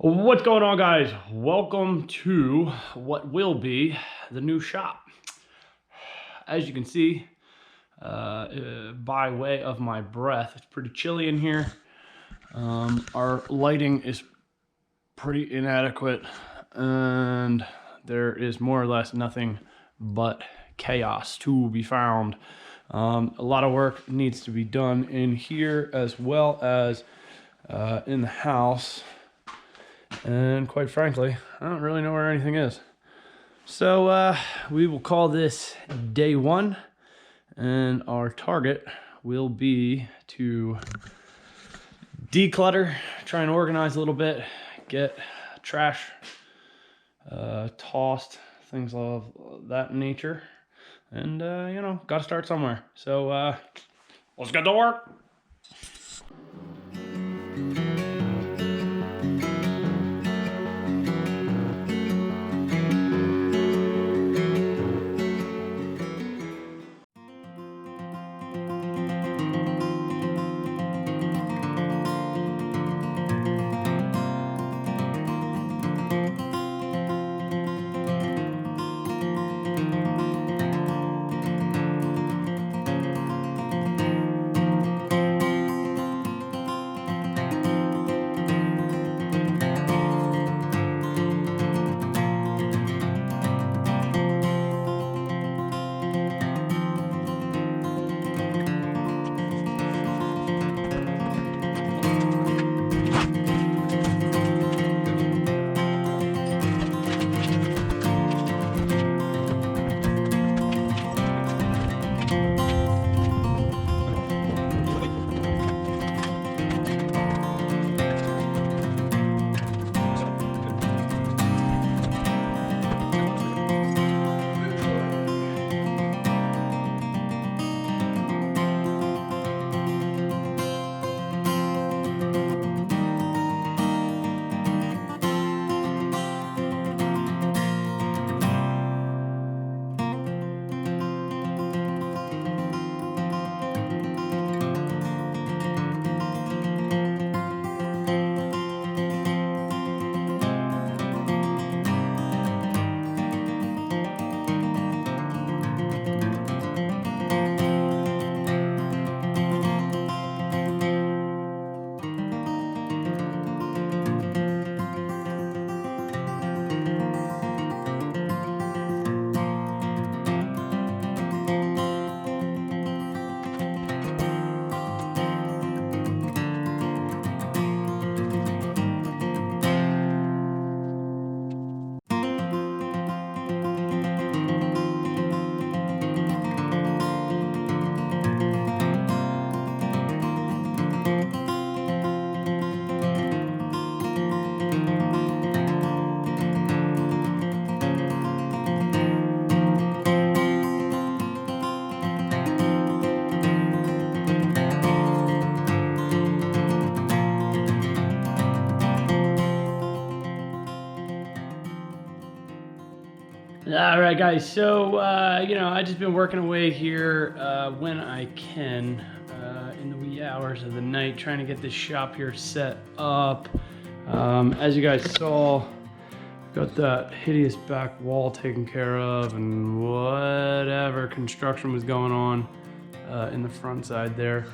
What's going on, guys? Welcome to what will be the new shop. As you can see, by way of my breath, it's pretty chilly in here. Our lighting is pretty inadequate, and there is more or less nothing but chaos to be found. A lot of work needs to be done in here as well as in the house. And quite frankly, I don't really know where anything is. So we will call this day one, and our target will be to declutter, try and organize a little bit, get trash tossed, things of that nature. And got to start somewhere. So let's get to work. All right, guys, so I just been working away here when I can in the wee hours of the night, trying to get this shop here set up. As you guys saw, got that hideous back wall taken care of, and whatever construction was going on in the front side there.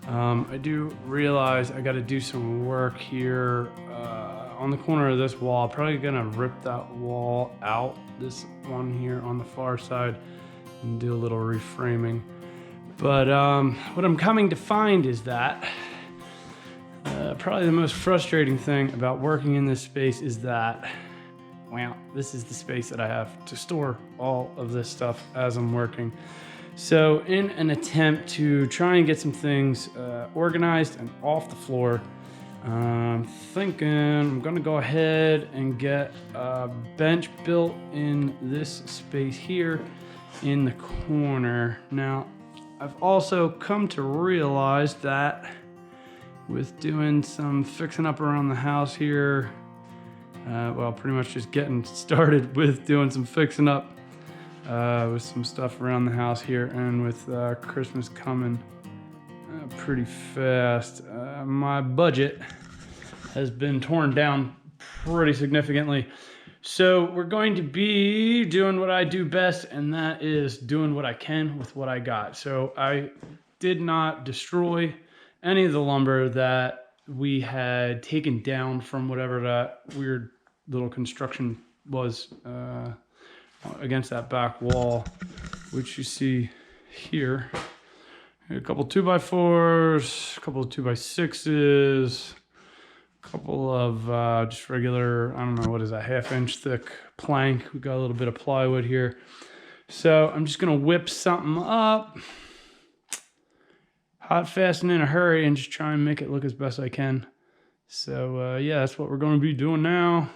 I do realize I got to do some work here on the corner of this wall. Probably gonna rip that wall out, this one here on the far side, and do a little reframing. But what I'm coming to find is that probably the most frustrating thing about working in this space is that, well, this is the space that I have to store all of this stuff as I'm working. So in an attempt to try and get some things organized and off the floor, I'm thinking I'm gonna go ahead and get a bench built in this space here in the corner. Now, I've also come to realize that with doing some fixing up around the house here, well, pretty much just getting started with doing some fixing up with some stuff around the house here, and with Christmas coming pretty fast, my budget has been torn down pretty significantly. So we're going to be doing what I do best, and that is doing what I can with what I got. So I did not destroy any of the lumber that we had taken down from whatever that weird little construction was against that back wall, which you see here. A couple 2x4s, a couple of 2x6s, a couple of just regular, I don't know, what is that, 1/2 inch thick plank. We got a little bit of plywood here. So I'm just gonna whip something up, hot, fast, and in a hurry, and just try and make it look as best I can. So yeah, that's what we're gonna be doing now.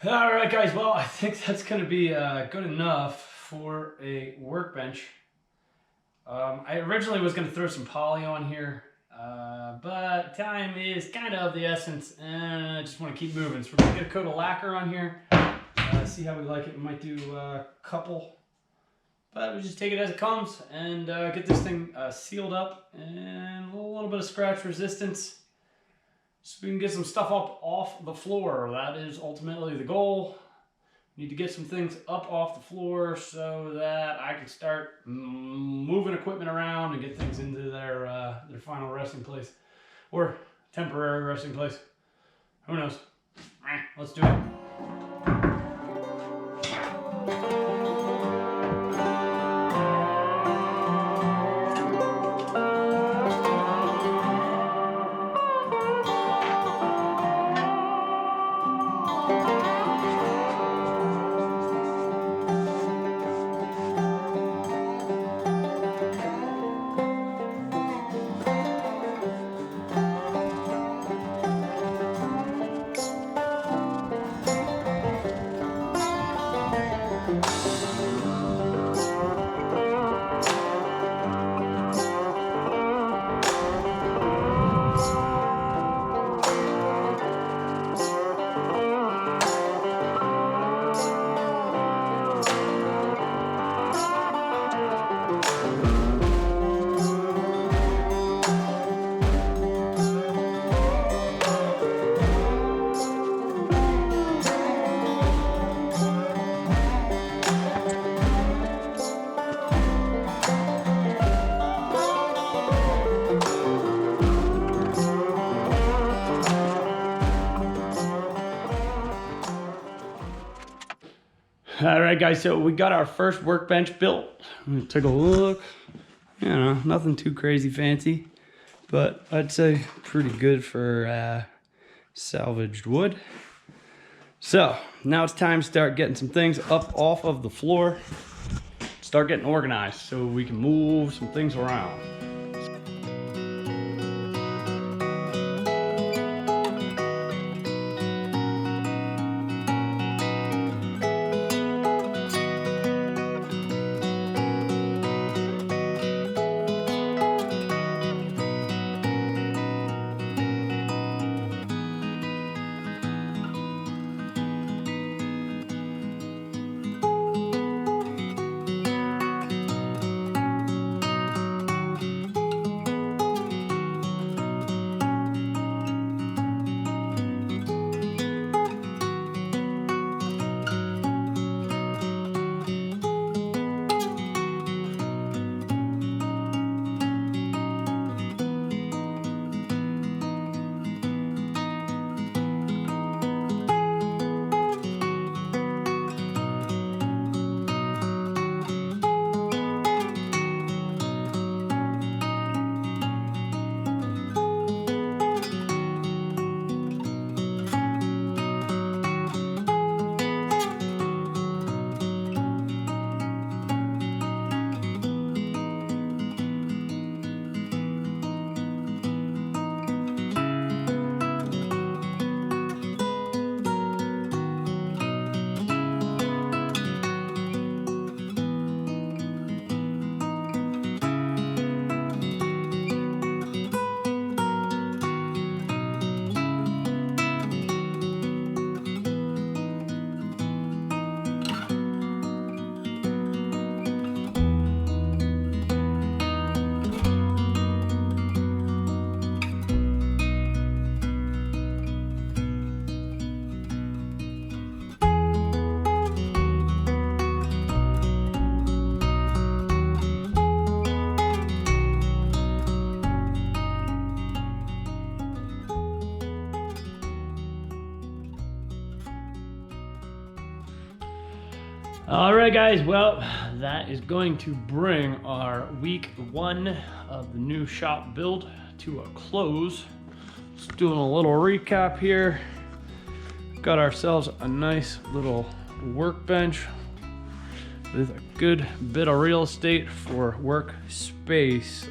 All right, guys, well, I think that's going to be good enough for a workbench. I originally was going to throw some poly on here, but time is kind of the essence, and I just want to keep moving. So we're going to get a coat of lacquer on here, see how we like it. We might do a couple, but we just take it as it comes and get this thing sealed up and a little bit of scratch resistance so we can get some stuff up off the floor. That is ultimately the goal. Need to get some things up off the floor so that I can start moving equipment around and get things into their final resting place or temporary resting place. Who knows? Let's do it. All right, guys, so we got our first workbench built. Take a look. You know, nothing too crazy fancy, but I'd say pretty good for salvaged wood. So now it's time to start getting some things up off of the floor, start getting organized so we can move some things around. All right, guys, well, that is going to bring our week 1 of the new shop build to a close. Just doing a little recap here. Got ourselves a nice little workbench with a good bit of real estate for workspace.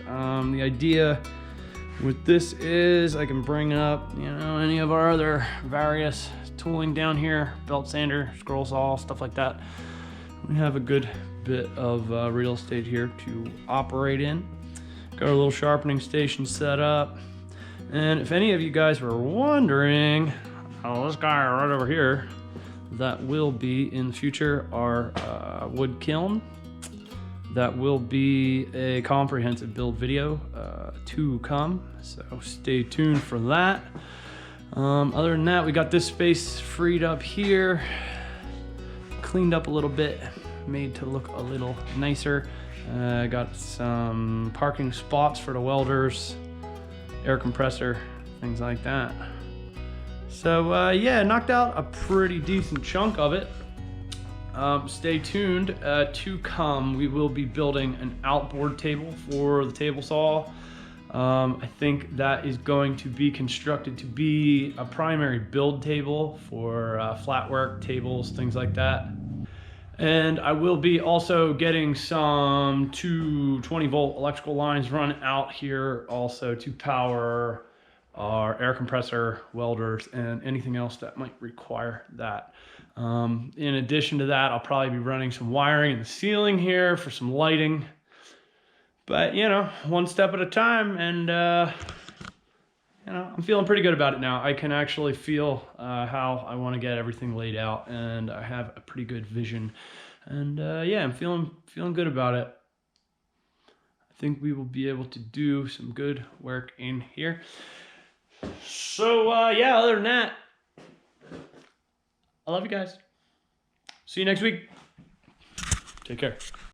The idea with this is I can bring up, you know, any of our other various tooling down here, belt sander, scroll saw, stuff like that. we have a good bit of real estate here to operate in. Got our little sharpening station set up. And if any of you guys were wondering, oh, this guy right over here, that will be in the future our wood kiln. That will be a comprehensive build video to come, so stay tuned for that. Other than that, we got this space freed up here, cleaned up a little bit, made to look a little nicer. Got some parking spots for the welders, air compressor, things like that. So yeah, knocked out a pretty decent chunk of it. Stay tuned to come. We will be building an outboard table for the table saw. I think that is going to be constructed to be a primary build table for flat work tables, things like that. And I will be also getting some 220-volt electrical lines run out here also to power our air compressor, welders, and anything else that might require that. In addition to that, I'll probably be running some wiring in the ceiling here for some lighting. But, you know, one step at a time, and, you know, I'm feeling pretty good about it now. I can actually feel how I want to get everything laid out, and I have a pretty good vision. And, yeah, I'm feeling good about it. I think we will be able to do some good work in here. So, yeah, other than that, I love you guys. See you next week. Take care.